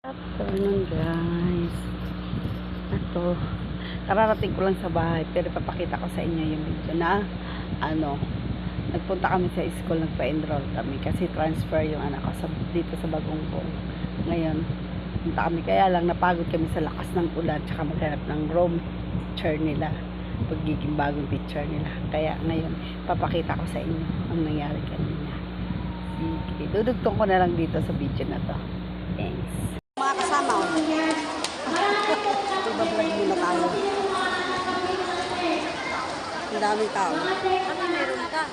Afternoon guys. Ito, kararating ko lang sa bahay pero papakita ko sa inyo yung video na nagpunta kami sa school, nagpa-enroll kami kasi transfer yung anak ko dito sa Bagongkong. Ngayon, punta kami, kaya lang napagod kami sa lakas ng ulan tsaka maghanap ng room teacher nila, pagiging bagong teacher nila. Kaya ngayon, papakita ko sa inyo ang nangyari kanina. Sige, dudugtong ko na lang dito sa video na to. Thanks. Mga kasama, ibablog muna tayo. Ang daming tao. Ano meron ka?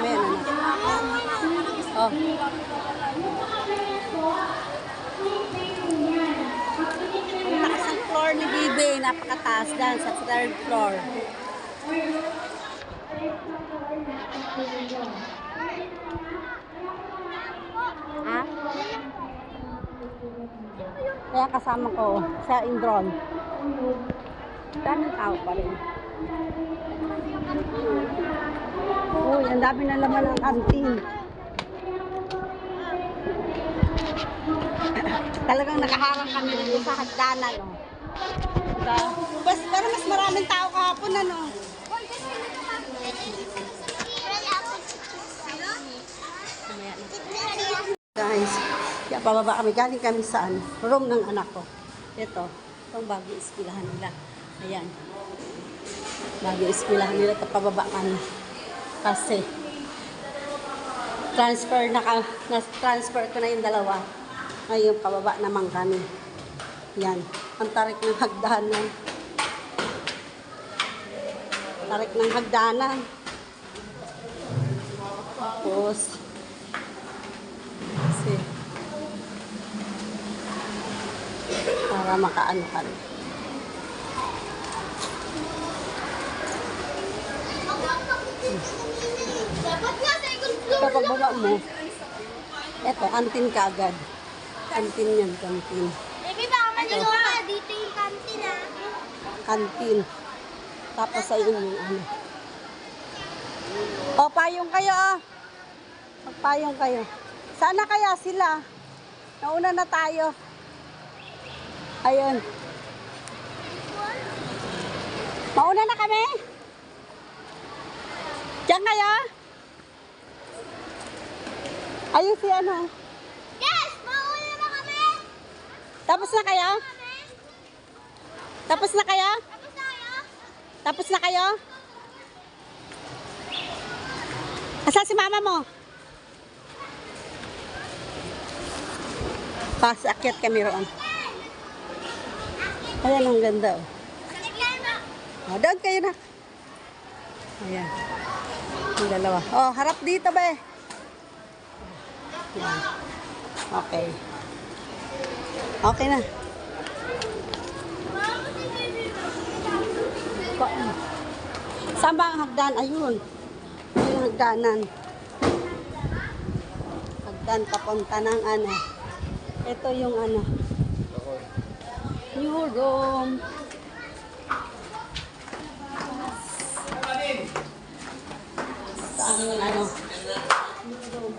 Meron na. Oh. Ang taas ng floor ni Bibi, napakataas dyan sa third floor. Ha? Kaya kasama ko sa Indron. Daming tao pa rin. Uy, ang dami na laman ng kantin. Talagang nakaharang kami dito sa hagdanan, oh. Diba? Pero mas maraming tao kahapon, ano? Guys, kaya pababa kami. Galing kami sa room ng anak ko. Ito, itong bagong eskwelahan nila. Ayan. Bagong eskwelahan nila. Ito, pababa kami. Kasi, transfer ko na yung dalawa. Ngayon, pababa naman kami. Yan. Ang tarik ng hagdanan. Tarik ng hagdanan. Tapos, kasi, para makaano ka rin. Kapag baba mo, eto, kantin ka agad. Kantin yan, kantin. Baby, baka matulog ka. Dito yung kantin, ha? Kantin. Tapos ayun yung ano. O, payong kayo, ah. Magpayong kayo. Sana kaya sila. Nauna na tayo. Ayun. Mauna na kami? Diyan kayo? Ayun si ano. Yes! Mauna na kami! Tapos na kayo? Tapos na kayo? Tapos tayo? Tapos na kayo? Asa si mama mo? Akyat kami roon. Ayan, ang ganda, oh. Oh, doon kayo na. Ayan. Ang dalawa. Oh, harap dito, be. Ayan. Okay. Okay na. Saan ba ang hagdan? Ayun. Ayun ang hagdanan. Hagdan papunta ng ano. Ito yung ano. New room. Saan yung ano? New room.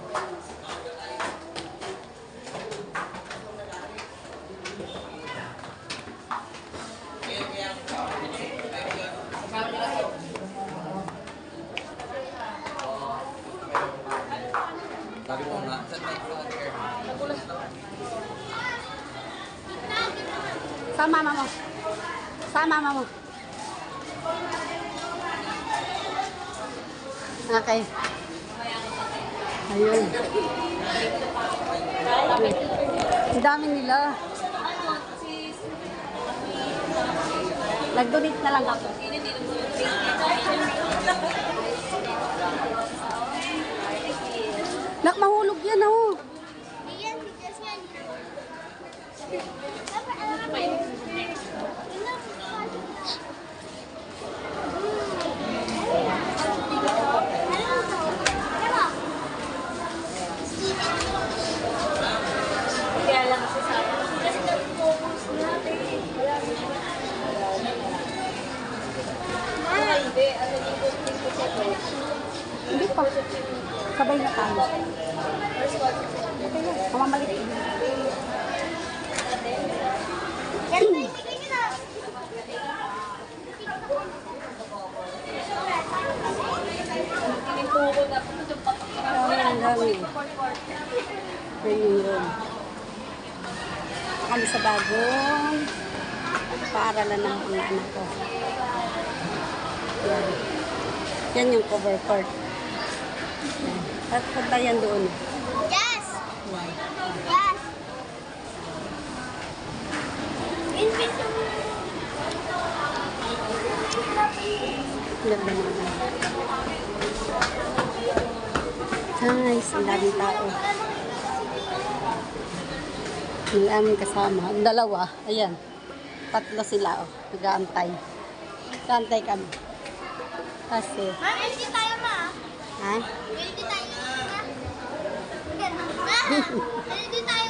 Sa mama mo. Sa mama mo. Okay. Ayun. Ang dami nila. Nag-donate na lang ako. Nak, mahulog yan, oh. Yan, bigas yan. Kaya lang kasi sa akin. Kasi nag-focus natin. Wala na siya. Hindi. pa. Sabay na tayo. Okay lang. Mamamalik. Yan, ibigay niyo na. Ang dami. Yan yung room. Kami sa bagong paaralan ng mga anak ko. Yan. Yan yung cover court. Yan. At punta yan doon. Yes! Yan. Yes! Invisible. Ganda naman. Guys, ang daming tao. Yung aming kasama. Ang dalawa. Ayan. Tatlo sila. Oh. Nag-aantay. Nag-aantay kami. Kasi, Ma, ready tayo, ma. ha? Ready tayo, ma. Ma, ready tayo.